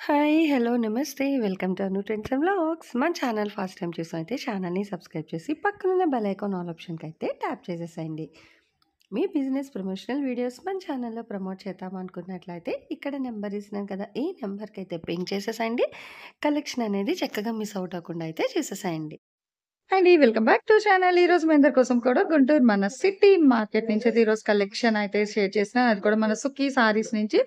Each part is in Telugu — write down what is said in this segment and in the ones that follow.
హాయ్! హలో! నమస్తే. Welcome to Anu trends and vlogs. మన ఛానల్ ఫస్ట్ టైమ్ చూసినైతే ఛానల్‌ని సబ్స్క్రైబ్ చేసి పక్కనున్న బెల్ ఐకాన్ ఆల్ ఆప్షన్‌కైతే ట్యాప్ చేసేసేయండి. మీ బిజినెస్ ప్రమోషనల్ వీడియోస్ మన ఛానల్‌లో ప్రమోట్ చేద్దామనుకున్నట్లయితే ఇక్కడ నెంబర్ ఇస్తున్నాను కదా! ఈ నెంబర్‌కైతే పింగ్ చేసేసేయండి. కలెక్షన్ అనేది చక్కగా మిస్ అవుట్ అవ్వకుండా అయితే చూసేసేయండి. అండి. Welcome back to channel. ఈరోజు మీ అందరి కోసం కూడా గుంటూరు మన సిటీ మార్కెట్ నుంచి అయితే ఈరోజు కలెక్షన్ అయితే షేర్ చేసిన. అది కూడా మన సుఖీ సారీస్ నుంచి.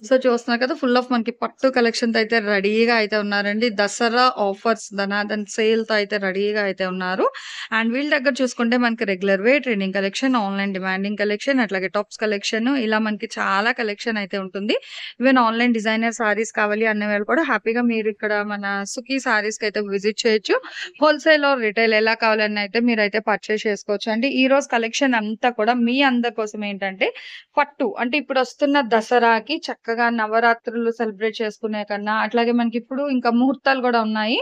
సో, చూస్తున్నారు కదా! ఫుల్ ఆఫ్ మనకి పట్టు కలెక్షన్‌తో అయితే రెడీగా అయితే ఉన్నారండి. దసరా ఆఫర్స్ ధనాధన్ సేల్‌తో అయితే రెడీగా అయితే ఉన్నారు. అండ్ వీళ్ళ దగ్గర చూసుకుంటే మనకి regular wear, trending collection, online demanding collection, అట్లాగే టాప్స్ కలెక్షన్ ఇలా మనకి చాలా కలెక్షన్ అయితే ఉంటుంది. ఈవెన్ ఆన్‌లైన్ డిజైనర్ సారీస్ కావాలి అనే వాళ్ళు కూడా హ్యాపీగా మీరు ఇక్కడ మన సుఖీ సారీస్‌కైతే విజిట్ చేయొచ్చు. హోల్‌సేల్ ఆర్ రిటైల్ ఎలా కావాలన్నా అయితే మీరైతే పర్చేస్ చేసుకోవచ్చండి. ఈరోజు కలెక్షన్ అంతా కూడా మీ అందరి కోసం ఏంటంటే పట్టు అంటే ఇప్పుడొస్తున్న దసరాకి చక్కగా నవరాత్రులు సెలబ్రేట్ చేసుకునే కన్నా అట్లాగే మనకిప్పుడు ఇంకా ముహూర్తాలు గూడా ఉన్నాయి.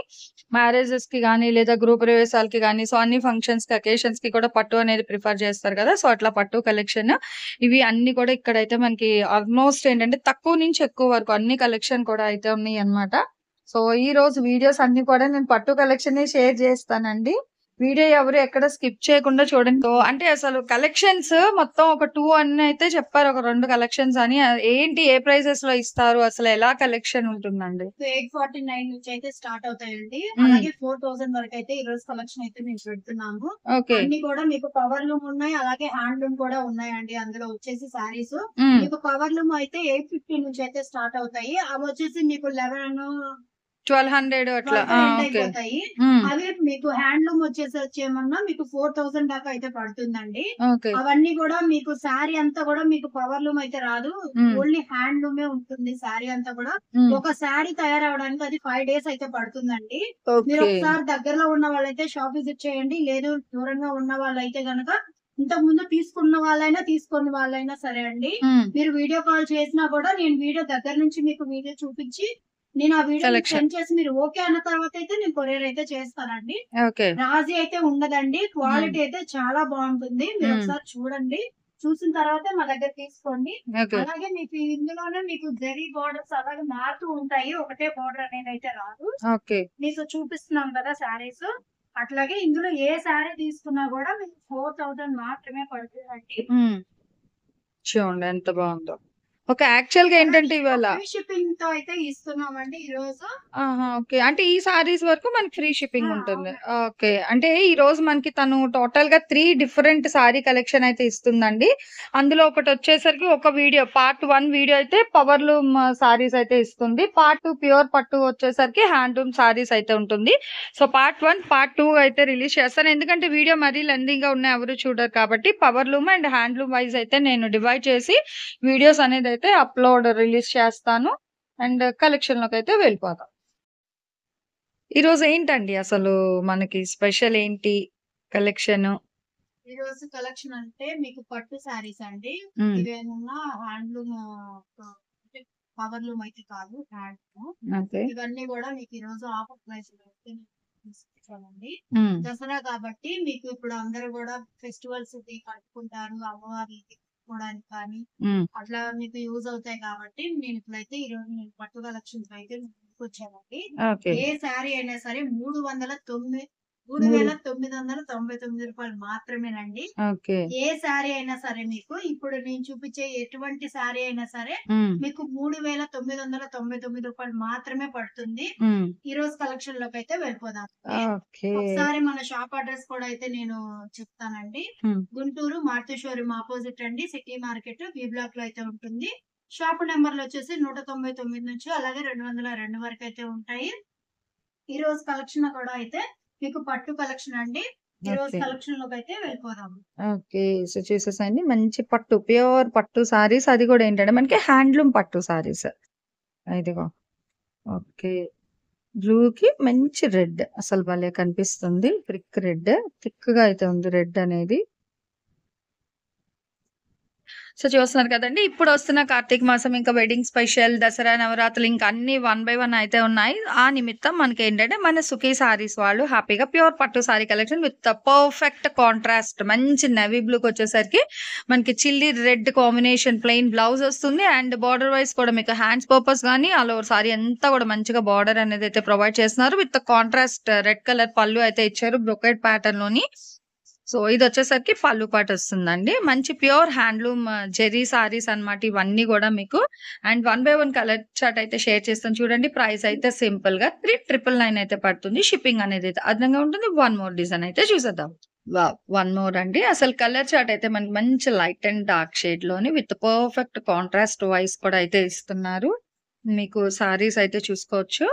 మ్యారేజెస్‌కి గానీ లేదా గృహప్రవేశాలకి గానీ సో అన్ని ఫంక్షన్స్‌కి, అకేషన్స్‌కి కూడా పట్టు అనేది ప్రిఫర్ చేస్తారు గదా! సో అట్లా పట్టు కలెక్షన్ ఇవి అన్నీ కూడా ఇక్కడైతే మనకి ఆల్‌మోస్ట్ ఏంటంటే తక్కువ నుంచి ఎక్కువ వరకు అన్ని కలెక్షన్ కూడా అయితే ఉన్నాయన్నమాట. సో, ఈరోజు వీడియోస్ అన్నీ కూడా నేను పట్టు కలెక్షనే షేర్ జేస్తానండి. వీడియో ఎవరు ఎక్కడ స్కిప్ చేయకుండా చూడండి. సో, అంటే అసలు కలెక్షన్స్ మొత్తం ఒక 2 అయితే చెప్పారు. ఒక 2 కలెక్షన్స్ అని. ఏంటి ఏ ప్రైజెస్‌లో ఇస్తారు? అసలు ఎలా కలెక్షన్ ఉంటుందండి? 849 నుంచి అయితే స్టార్ట్ అవుతాయండి. హ్మ్. అలాగే 4000 వరకైతే ఈ రోజు కలెక్షన్ అయితే మేము పెడుతున్నాము. ఓకే. అన్ని కూడా మీకు పవర్ లూమ్ ఉన్నాయి. అలాగే హ్యాండ్ లూమ్ కూడా ఉన్నాయండి. అందులో వచ్చేసి సారీస్ హ్మ్. మీకు పవర్ లూమ్ అయితే 850 నుంచి అయితే స్టార్ట్ అవుతాయి. అవొచ్చేసి మీకు 11, 1200 అట్లా. 12కి ఎండ్ ఓకే. అయిపోతాయి. హ్మ్. అవి మీకు హ్యాండ్లూమ్ వచ్చేమన్నా మీకు 4000 దాకా అయితే పడుతుందండి. ఓకే. అవన్నీ కూడా మీకు శారీ అంతా కూడా మీకు పవర్ లూమ్ అయితే రాదు. హ్మ్. ఓన్లీ హ్యాండ్లూమే ఉంటుంది శారీ అంతా కూడా. హ్మ్. ఒక శారీ తయారవ్వడానికి అది 5 డేస్ అయితే పడుతుందండి. మీరు ఓకే. ఒకసారి దగ్గరలో ఉన్న వాళ్ళైతే షాప్ విజిట్ చేయండి. లేదు దూరంగా ఉన్న వాళ్ళైతే గనక ఇంతకుముందు తీసుకున్న వాళ్ళైనా, తీసుకోని వాళ్ళైనా సరే అండి. హ్మ్. మీరు వీడియో కాల్ చేసినా కూడా నేను వీడియో దగ్గర నుంచి మీకు వీడియో చూపించి నేను ఆ వీడియో మీకు కలెక్షన్. సెండ్ చేసి మీరు ఓకే అన్న తర్వాత అయితే నేను కొరియర్ అయితే చేస్తానండి. ఓకే. రాజీ అయితే ఉండదండి. హ్మ్. క్వాలిటీ అయితే చాలా బావుంటుంది. మీరు హ్మ్. ఒకసారి చూడండి. చూసిన తర్వాతే మా దగ్గర తీసుకోండి. ఓకే. అలాగే మీకు ఇందులోనే మీకు జరీ బోర్డర్స్ అలాగే మారుతూ ఉంటాయి. ఒకటే బోర్డర్ అనేదైతే రాదు. ఓకే. మీకు చూపిస్తున్నాం కదా శారీస్. అట్లాగే ఇందులో ఏ శారీ తీసుకున్నా కూడా మీకు 4000 మాత్రమే పడుతుందండి. హ్మ్. చూడండి ఎంత బావుందో. ఓకే. యాక్చువల్‌గా ఏంటంటే అలాగే ఇవాళ ఫ్రీ షిప్పింగ్‌తో అయితే ఇస్తున్నామండి ఈరోజు. ఆహా! ఓకే. అంటే ఈ సారీస్ వరకు మనకి ఫ్రీ షిప్పింగ్ ఉంటుంది. అవునండి. ఓకే. అంటే ఈరోజు మనకి తను టోటల్‌గా 3 డిఫరెంట్ సారీ కలెక్షన్ అయితే ఇస్తుందండి. అందులో ఒకటొచ్చేసరికి ఒక వీడియో పార్ట్ 1 వీడియో అయితే పవర్‌లూమ్ సారీస్ అయితే ఇస్తుంది. పార్ట్ 2 ప్యూర్ పట్టు వచ్చేసరికి హ్యాండ్లూమ్ సారీస్ అయితే ఉంటుంది. సో, పార్ట్ 1, పార్ట్ 2 అయితే రిలీజ్ చేస్తాను. ఎందుకంటే వీడియో మరీ లెంథీగా ఉన్న ఎవరు చూడరు కాబట్టి పవర్‌లూమ్ అండ్ హ్యాండ్లూమ్ వైస్ అయితే నేను డివైడ్ చేసి వీడియోస్ అనేదైతే రిలీజ్ చేస్తాను. అండ్ కలెక్షన్‌లోకైతే వెళ్ళిపోదాం. ఈరోజు ఏంటండి అసలు మనకి స్పెషల్ ఏంటి కలెక్షను? ఈరోజు కలెక్షన్ అంటే మీకు పట్టు శారీస్ అండి. హ్మ్. ఇవేమన్నా హ్యాండ్లూమ్ అంటే పవర్లూమ్ అయితే కాదు హ్యాండ్లూమ్. ఓకే. ఇవన్నీ కూడా మీకు ఈరోజు ఆఫర్ ప్రైస్ లో అయితే తీసుకొచ్చామండి. హ్మ్. దసరా కాబట్టి మీకు ఇప్పుడు అందరూ కూడా ఫెస్టివల్స్ కట్టుకుంటారు అమ్మవారికి తీసుకోవడానికి కానీ హ్మ్. అట్లా మీకు యూజ్ అవుతాయి కాబట్టి నేను ఇప్పుడైతే ఈరోజు నేను పట్టు కలెక్షన్స్ అయితే తీసుకొచ్చానండి. ఓకే. ఏ శారీ అయినా సరే 309 3 రూ. 3999 మాత్రమేనండి. ఓకే. ఏ శారీ అయినా సరే మీకు ఇప్పుడు నేను చూపించే ఎటువంటి శారీ అయినా సరే హ్మ్. మీకు రూ. 3999 మాత్రమే పడుతుంది. హ్మ్. ఈరోజు కలెక్షన్‌లోకైతే వెళ్ళిపోదామండి. ఓకే. ఒకసారి మన షాప్ అడ్రెస్ కూడా అయితే నేను చెప్తానండి. హ్మ్. గుంటూరు మారుతి షోరూమ్ అపోజిట్ అండి. సిటీ మార్కెట్ బి బ్లాక్‌లో అయితే ఉంటుంది. షాప్ నంబర్‌లొచ్చేసి 199 నుంచి అలాగే 202 వరకైతే ఉంటాయి. ఈరోజు కలెక్షన్ కూడా అయితే మీకు పట్టు కలెక్షన్ అండి. ఈరోజు ఓకే. కలెక్షన్‌లోకైతే వెళ్ళిపోదాము. ఓకే. సో, చూసేసాండి మంచి పట్టు ప్యూర్ పట్టు సారీస్ అది కూడా ఏంటంటే మనకి హ్యాండ్లూమ్ పట్టు సారీస్. ఇదిగో. ఓకే. బ్లూకి మంచి రెడ్ అసలు భలే కనిపిస్తుంది. బ్రిక్ రెడ్ థిక్‌గా అయితే ఉంది రెడ్ అనేది. సో చూస్తున్నారు కదండీ! ఇప్పుడొస్తున్న కార్తీక మాసం ఇంకా వెడ్డింగ్ స్పెషల్, దసరా, నవరాత్రులు ఇంకా అన్నీ వన్ బై వన్ అయితే ఉన్నాయి. ఆ నిమిత్తం మనకేంటంటే మన సుఖీ సారీస్ వాళ్ళు హ్యాపీగా ప్యూర్ పట్టు sorry collection with perfect contrast మంచి నేవీ బ్లూకొచ్చేసరికి మనకి chilli red combination plain blouse వస్తుంది. అండ్ బార్డర్ వైస్ కూడా మీకు హ్యాండ్స్ పర్పస్ గానీ ఆల్ ఓవర్ సారీ అంతా కూడా మంచిగా బార్డర్ అనేది అయితే ప్రొవైడ్ చేస్తున్నారు. విత్ కాంట్రాస్ట్ రెడ్ కలర్ పళ్ళు అయితే ఇచ్చారు బ్రొకెట్ ప్యాటర్న్ లోని. సో ఇదొచ్చేసరికి పళ్ళు పాటు వస్తుందండి. మంచి ప్యూర్ హ్యాండ్లూమ్ జెర్రీ సారీస్ అన్నమాట ఇవన్నీ గూడా మీకు. అండ్ 1 బై 1 కలర్ చార్ట్ అయితే షేర్ చేస్తాను చూడండి. ప్రైస్ అయితే సింపుల్‌గా 3,999 అయితే పడుతుంది. షిప్పింగ్ అనేది అయితే అదనంగా ఉంటుంది. వన్ మోర్ డిజైన్ అయితే చూసేద్దాం. వావ్! వన్ మోర్ అండి. అసలు కలర్ చార్ట్ అయితే మనకి మంచి లైట్ అండ్ డార్క్ షేడ్ లోని విత్ పర్ఫెక్ట్ కాంట్రాస్ట్ వైస్ కూడా అయితే ఇస్తున్నారు. మీకు సారీస్ అయితే చూసుకోవచ్చు.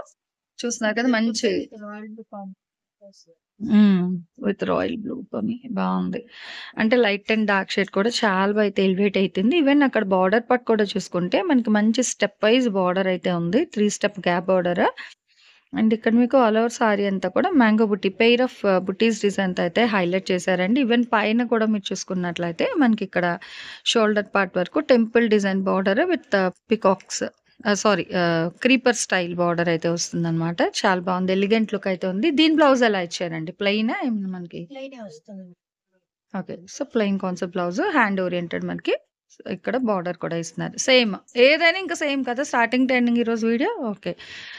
చూస్తున్నారు కదా మంచి విత్ రాయల్ బ్లూ తోని బావుంది. అంటే లైట్ అండ్ డార్క్ షేడ్ కూడా చాలా అయితే ఎలివేట్ అయితుంది. ఈవెన్ అక్కడ బార్డర్ పార్ట్ కూడా చూసుకుంటే మనకి మంచి స్టెప్ వైస్ బార్డర్ అయితే ఉంది. 3 స్టెప్ గ్యాప్ బార్డర్. అండ్ ఇక్కడ మీకు ఆల్ ఓవర్ సారీ అంతా కూడా మ్యాంగో బుట్టి పెయిర్ ఆఫ్ బుట్టీస్ డిజైన్‌తో అయితే హైలైట్ చేశారండి. ఈవెన్ పైన కూడా మీరు చూసుకున్నట్లయితే మనకి ఇక్కడ షోల్డర్ పార్ట్ వరకు temple design border with peacocks sorry creeper style border అయితే వస్తుందన్నమాట. చాలా బాగుంది. ఎలిగెంట్ లుక్ అయితే ఉంది. దీని బ్లౌజ్ ఎలా ఇచ్చారండి? ప్లెయినా ఏమన్నా మనకి? ప్లెయినే వస్తుంది. Okay. So plain concept blouse hand oriented మనకి. ఇక్కడ బార్డర్ కూడా ఇస్తున్నారు. సేమ్ ఏదైనా ఇంకా సేమ్ కదా స్టార్టింగ్ టు ఎండింగ్ ఈరోజు వీడియో. ఓకే.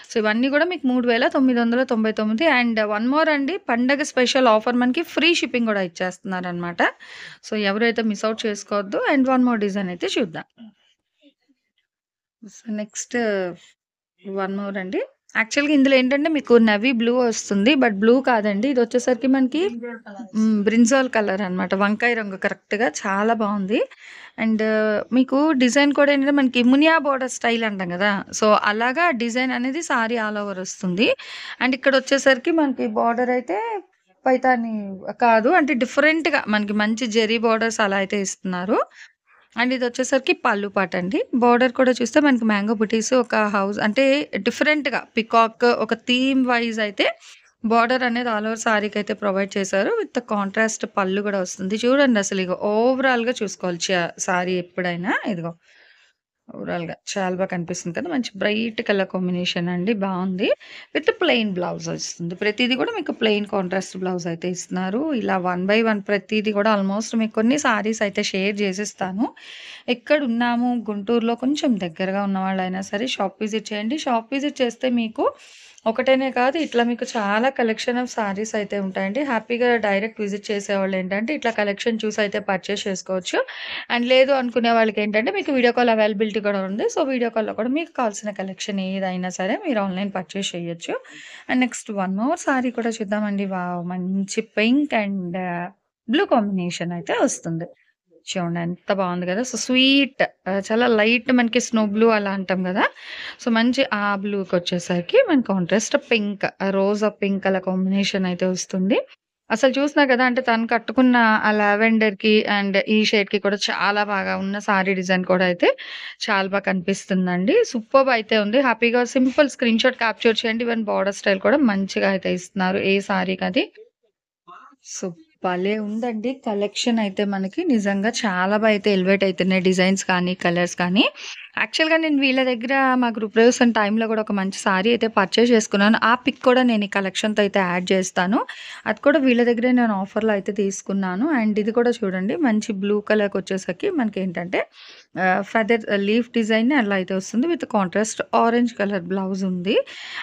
సో ఇవన్నీ కూడా మీకు 3,999 అండ్ వన్ మోర్ అండి పండగ స్పెషల్ ఆఫర్ మనకి ఫ్రీ షిప్పింగ్ కూడా ఇచ్చేస్తున్నారనమాట. సో ఎవరైతే మిస్ అవుట్ చేసుకోవద్దు. అండ్ వన్ మోర్ డిజైన్ అయితే చూద్దాం. సో నెక్స్ట్ వన్ మోర్ అండి. యాక్చువల్‌గా ఇందులో ఏంటంటే మీకు నేవీ బ్లూ వస్తుంది. బట్ బ్లూ కాదండి. ఇది వచ్చేసరికి మనకి బ్రింజాల్ కలర్. బ్రింజాల్ కలర్ అన్నమాట. వంకాయ రంగు కరెక్ట్‌గా చాలా బావుంది. అండ్ మీకు డిజైన్ కూడా ఏంటంటే మనకి మునియా బోర్డర్ స్టైల్ అంటాం కదా! సో అలాగా డిజైన్ అనేది సారీ ఆల్ ఓవర్ వస్తుంది. అండ్ ఇక్కడ వచ్చేసరికి మనకి బార్డర్ అయితే పైతాని కాదు. అంటే డిఫరెంట్‌గా మనకి మంచి జెరీ బోర్డర్స్ అలా అయితే ఇస్తున్నారు. అండ్ ఇదొచ్చేసరికి పళ్ళు పాటండి. బోర్డర్ కూడా చూస్తే మనకి మ్యాంగో బుటీస్ ఒక హౌస్ అంటే డిఫరెంట్‌గా పికాక్ ఒక థీమ్ వైస్ అయితే బార్డర్ అనేది ఆల్ ఓవర్ సారీకి అయితే ప్రొవైడ్ చేశారు. విత్ కాంట్రాస్ట్ పళ్ళు కూడా వస్తుంది. చూడండి అసలు ఇగో ఓవరాల్‌గా చూసుకోవాలి సారీ ఎప్పుడైనా ఇదిగో ఓవరాల్‌గా చాలా బాగా కనిపిస్తుంది కదా! మంచి బ్రైట్ కలర్ కాంబినేషన్ అండి. బావుంది. విత్ ప్లెయిన్ బ్లౌజ్ వస్తుంది. ప్రతీది కూడా మీకు ప్లెయిన్ కాంట్రాస్ట్ బ్లౌజ్ అయితే ఇస్తున్నారు. ఇలా వన్ బై వన్ ప్రతీది కూడా ఆల్మోస్ట్ మీకు కొన్ని సారీస్ అయితే షేర్ చేసేస్తాను. ఎక్కడున్నాము గుంటూరులో కొంచెం దగ్గరగా ఉన్నవాళ్ళైనా సరే షాప్ విజిట్ చేయండి. షాప్ విజిట్ చేస్తే మీకు ఒకటేనే కాదు ఇట్లా మీకు చాలా కలెక్షన్ ఆఫ్ సారీస్ అయితే ఉంటాయండి. హ్యాపీగా డైరెక్ట్ విజిట్ చేసేవాళ్ళు ఏంటంటే ఇట్లా కలెక్షన్ చూసి అయితే పర్చేస్ చేసుకోవచ్చు. అండ్ లేదు అనుకునే వాళ్ళకి ఏంటంటే మీకు వీడియో కాల్ అవైలబిలిటీ కూడా ఉంది. సో వీడియో కాల్‌లో కూడా మీకు కావాల్సిన కలెక్షన్ ఏదైనా సరే మీరు ఆన్‌లైన్ పర్చేస్ చేయొచ్చు. And next one more sorry కూడా చూద్దామండి. వావ్! మంచి పింక్ అండ్ బ్లూ కాంబినేషన్ అయితే వస్తుంది. చూడండి ఎంత బాగుంది కదా! సో స్వీట్ చాలా లైట్ మనకి స్నో బ్లూ అలా అంటాం కదా! సో మంచి ఆ బ్లూకొచ్చేసరికి మనకి కాంట్రాస్ట్ పింక్ రోజ్ పింక్ అలా కాంబినేషన్ అయితే వస్తుంది. అసలు చూసినా కదా! అంటే తను కట్టుకున్న ఆ లావెండర్‌కి అండ్ ఈ షేడ్‌కి కూడా చాలా బాగా ఉన్న సారీ డిజైన్ కూడా అయితే చాలా బాగా కనిపిస్తుందండి. సూపర్బ్ అయితే ఉంది. హ్యాపీగా సింపుల్ స్క్రీన్‌షాట్ క్యాప్చర్ చేయండి. ఈవెన్ బోర్డర్ స్టైల్ కూడా మంచిగా అయితే ఇస్తున్నారు. ఏ సారీకది. సో భలే ఉందండి. కలెక్షన్ అయితే మనకి నిజంగా చాలా అయితే ఎలివేట్ అయితున్నాయి. డిజైన్స్ కానీ, కలర్స్ కానీ. యాక్చువల్‌గా నేను వీళ్ళ దగ్గర మా గృహ ప్రవేశం టైంలో కూడా ఒక మంచి సారీ అయితే పర్చేస్ చేసుకున్నాను. ఆ పిక్ కూడా నేను ఈ కలెక్షన్‌తో అయితే యాడ్ చేస్తాను. అది కూడా వీళ్ళ దగ్గరే నేను ఆఫర్‌లో అయితే తీసుకున్నాను. అండ్ ఇది కూడా చూడండి మంచి బ్లూ కలర్‌కొచ్చేసరికి మనకేంటంటే ఫెదర్ లీఫ్ డిజైన్ అలా అయితే వస్తుంది. With contrast orange colour blouse ఉంది.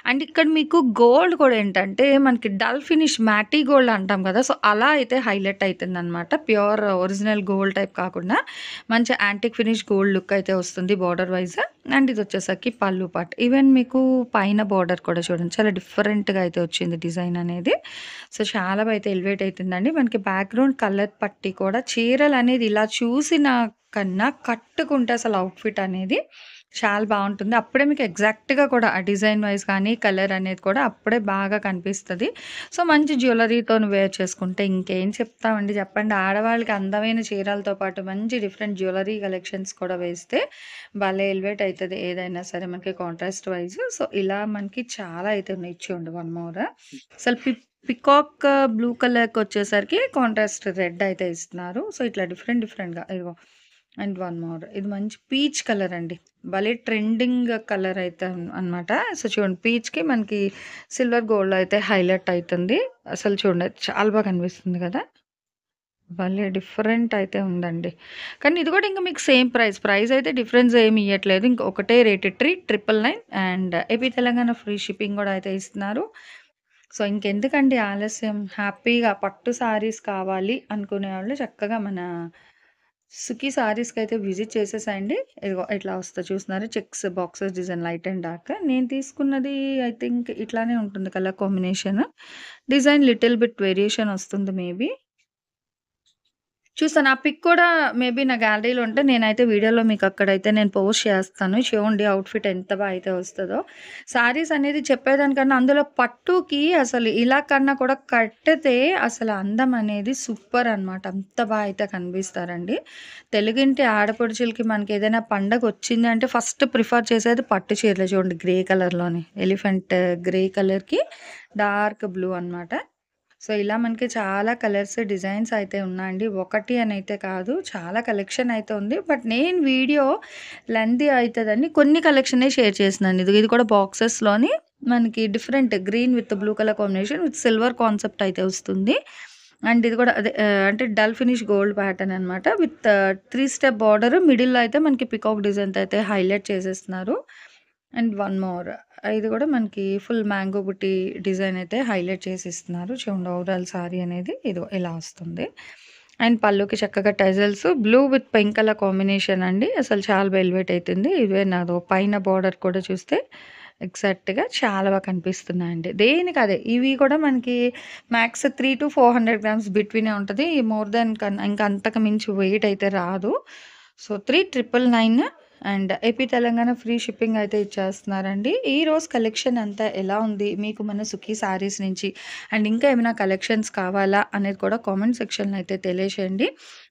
అండ్ ఇక్కడ మీకు గోల్డ్ కూడా ఏంటంటే మనకి డల్ ఫినిష్ మ్యాటీ గోల్డ్ అంటాం కదా! సో అలా అయితే హైలైట్ అయితుందనమాట. ప్యూర్ ఒరిజినల్ గోల్డ్ టైప్ కాకుండా మంచి యాంటిక్ ఫినిష్ గోల్డ్ లుక్ అయితే వస్తుంది బార్డర్ వైస్. అండ్ ఇది వచ్చేసరికి పళ్ళు పార్ట్. ఈవెన్ మీకు పైన బార్డర్ కూడా చూడండి చాలా డిఫరెంట్‌గా అయితే వచ్చింది డిజైన్ అనేది. సో చాలా అయితే ఎలివేట్ అయితుందండి. మనకి బ్యాక్‌గ్రౌండ్ కలర్ పట్టి కూడా చీరలు అనేది ఇలా చూసిన కన్నా కట్టుకుంటే అసలు అవుట్‌ఫిట్ అనేది చాలా బావుంటుంది. అప్పుడే మీకు ఎగ్జాక్ట్‌గా కూడా ఆ డిజైన్ వైస్ కానీ, కలర్ అనేది కూడా అప్పుడే బాగా కనిపిస్తది. సో మంచి జ్యువెలరీతోని వేర్ చేసుకుంటే ఇంకేం చెప్తామండి చెప్పండి. ఆడవాళ్ళకి అందమైన చీరలతో పాటు మంచి డిఫరెంట్ జ్యువెలరీ కలెక్షన్స్ కూడా వేస్తే భలే ఎలివేట్ అయితది ఏదైనా సరే మనకి కాంట్రాస్ట్ వైస్. సో ఇలా మనకి చాలా అయితే ఉన్నాయి. చూడండి వన్ మోర్. అసలు పికాక్ బ్లూ కలర్‌కొచ్చేసరికి కాంట్రాస్ట్ రెడ్ అయితే ఇస్తున్నారు. సో ఇట్లా డిఫరెంట్‌గా ఇదిగో అండ్ వన్ మోర్ ఇది మంచి పీచ్ కలర్ అండి. భలే ట్రెండింగ్ కలర్ అయితే అనమాట. సో చూడండి పీచ్‌కి మనకి సిల్వర్ గోల్డ్ అయితే హైలైట్ అయితుంది. అసలు చూడండి చాలా బాగా కనిపిస్తుంది కదా! భలే డిఫరెంట్ అయితే ఉందండి. కానీ ఇది కూడా ఇంకా మీకు సేమ్ ప్రైస్ అయితే డిఫరెన్స్ ఏమి ఇయ్యట్లేదు. ఇంక ఒకటే rate 3,999 and AP Telangana free shipping కూడా అయితే ఇస్తున్నారు. సో ఇంకెందుకండి ఆలస్యం, హ్యాపీగా పట్టు సారీస్ కావాలి అనుకునేవాళ్ళు చక్కగా మన సుఖీ సారీస్‌కైతే విజిట్ చేసేసేయండి. ఇదిగో ఇట్లా వస్తది చూస్తున్నారా? Checks boxes design light and dark. నేను తీసుకున్నది ఐ థింక్ ఇట్లానే ఉంటుంది colour combination. Design little bit variation వస్తుంది మేబీ. చూసాను. ఆ పిక్ కూడా మేబీ నా గ్యాలరీలో ఉంటే నేనైతే వీడియోలో మీకు అక్కడైతే నేను పోస్ట్ చేస్తాను. చూడండి అవుట్‌ఫిట్ ఎంత అయితే వస్తదో. శారీస్ అనేది చెప్పేదానికన్నా అందులో పట్టుకి అసలు ఇలా కన్నా కూడా కట్టితే అసలు అందం అనేది సూపర్ అనమాట. అంత అయితే కనిపిస్తారండి. తెలుగింటి ఆడపడుచులకి మనకి ఏదైనా పండగొచ్చింది అంటే ఫస్ట్ ప్రిఫర్ చేసేది పట్టు చీరలే. చూడండి గ్రే కలర్‌లోని ఎలిఫెంట్ గ్రే కలర్‌కి డార్క్ బ్లూ అనమాట. సో, ఇలా మనకి చాలా కలర్స్, డిజైన్స్ అయితే ఉన్నాయండి. ఒకటి అనైతే కాదు. చాలా కలెక్షన్ అయితే ఉంది. బట్ నేను వీడియో లెంతీ అయితదని కొన్ని కలెక్షనే షేర్ చేసినాను. ఇది కూడా బాక్సెస్‌లోని మనకి different green with blue colour combination with silver concept అయితే వస్తుంది. అండ్ ఇది కూడా అదే అంటే డల్ ఫినిష్ గోల్డ్ ప్యాటర్న్ అనమాట. విత్ 3 స్టెప్ బార్డర్ మిడిల్‌లో అయితే మనకి పీకాక్ డిజైన్‌తో అయితే హైలైట్ చేసేస్తున్నారు. అండ్ వన్ మోర్ ఇది కూడా మనకి ఫుల్ మ్యాంగో బుట్టి డిజైన్ అయితే హైలైట్ చేసి ఇస్తున్నారు. చూడండి ఓవరాల్ సారీ అనేది ఇదిగో ఇలా వస్తుంది. అండ్ పళ్ళుకి చక్కగా tassels blue with pink colour combination అండి. అసలు చాలా వెల్వెట్ అయితుంది. ఇవే నాదో పైన బార్డర్ కూడా చూస్తే ఎగ్జాక్ట్‌గా చాలా బాగా కనిపిస్తున్నాయండి. దేనికి అదే ఇవి కూడా మనకి మ్యాక్స్ 300-400 గ్రామ్స్ బిట్వీనే ఉంటది. మోర్ దాన్ ఇంకా అంతకు మించి వెయిట్ అయితే రాదు. So 3,999 and AP Telangana free shipping అయితే ఇచ్చేస్తున్నారండి. ఈరోజు కలెక్షన్ అంతా ఎలా ఉంది? మీకు మన సుఖీ సారీస్ నుంచి అండ్ ఇంకా ఏమైనా కలెక్షన్స్ కావాలా అనేది కూడా కామెంట్ సెక్షన్‌లో అయితే తెలియజేయండి.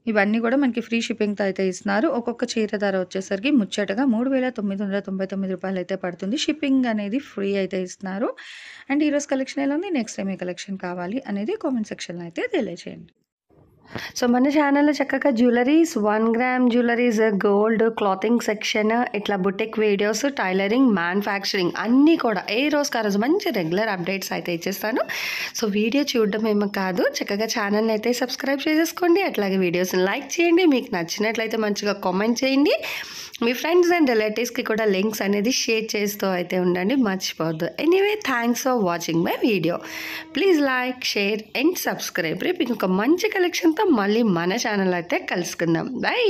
ఇవన్నీ కూడా మనకి ఫ్రీ షిప్పింగ్‌తో అయితే ఇస్తున్నారు. ఒక్కొక్క చీర ధర వచ్చేసరికి ముచ్చటగా రూ. 3,999 అయితే పడుతుంది. షిప్పింగ్ అనేది ఫ్రీ అయితే ఇస్తున్నారు. అండ్ ఈరోజు కలెక్షన్ ఎలా ఉంది? నెక్స్ట్ టైమ్ ఏ కలెక్షన్ కావాలి అనేది కామెంట్ సెక్షన్‌లో అయితే తెలియజేయండి. సో మన ఛానల్‌లో చక్కగా jewelleries, 1 gram jewelleries, gold, clothing section, ఇట్లా బుటిక్ వీడియోస్, టైలరింగ్, మ్యానుఫ్యాక్చరింగ్ అన్నీ కూడా ఏ రోజుకి ఆ రోజు మంచి రెగ్యులర్ అప్డేట్స్ అయితే ఇచ్చేస్తాను. సో వీడియో చూడడం ఏమో కాదు, చక్కగా ఛానల్‌ని అయితే సబ్స్క్రైబ్ చేసేసుకోండి. అట్లాగే వీడియోస్‌ని లైక్ చేయండి. మీకు నచ్చినట్లయితే మంచిగా కామెంట్ చేయండి. మీ ఫ్రెండ్స్ అండ్ రిలేటివ్స్‌కి కూడా లింక్స్ అనేది షేర్ చేస్తూ అయితే ఉండండి. మర్చిపోవద్దు. Anyway thanks for watching my video. Please like, share and subscribe. రేపు ఇంకొక మంచి కలెక్షన్తో మళ్ళీ మన ఛానల్ అయితే కలుసుకుందాం. బై.